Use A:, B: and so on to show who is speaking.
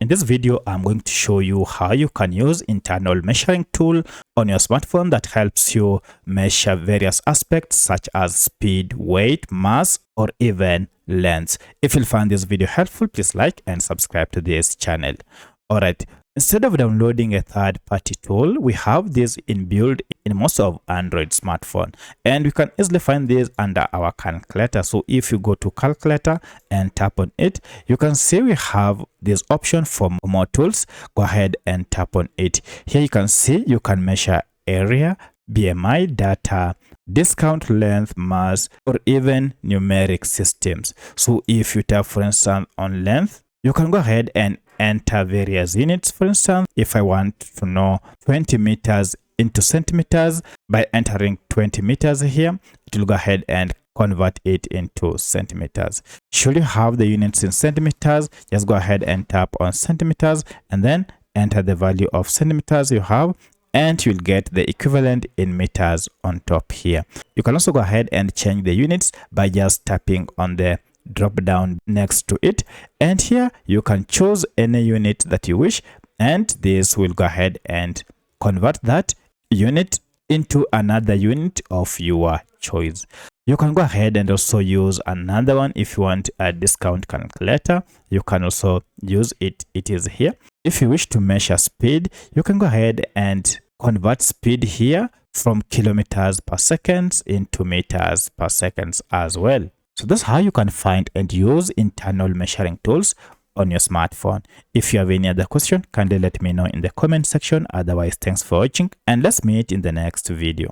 A: In this video, I'm going to show you how you can use internal measuring tool on your smartphone that helps you measure various aspects such as speed, weight, mass, or even length. If you find this video helpful, please like and subscribe to this channel. Alright, instead of downloading a third-party tool, we have this inbuilt in most of Android smartphone, and we can easily find this under our calculator. So if you go to calculator and tap on it, you can see we have this option for more tools. Go ahead and tap on it. Here you can see you can measure area, BMI data, discount, length, mass, or even numeric systems. So if you tap, for instance, on length, you can go ahead and enter various units. For instance, if I want to know 20 meters into centimeters, by entering 20 meters here, it will go ahead and convert it into centimeters. Should you have the units in centimeters, just go ahead and tap on centimeters and then enter the value of centimeters you have, and you'll get the equivalent in meters on top here. You can also go ahead and change the units by just tapping on the drop down next to it, and here you can choose any unit that you wish, and this will go ahead and convert that unit into another unit of your choice. You can go ahead and also use another one if you want a discount calculator. You can also use it. It is here. If you wish to measure speed, you can go ahead and convert speed here from kilometers per second into meters per second as well. So that's how you can find and use internal measuring tools on your smartphone. If you have any other question, kindly let me know in the comment section. Otherwise, thanks for watching, and let's meet in the next video.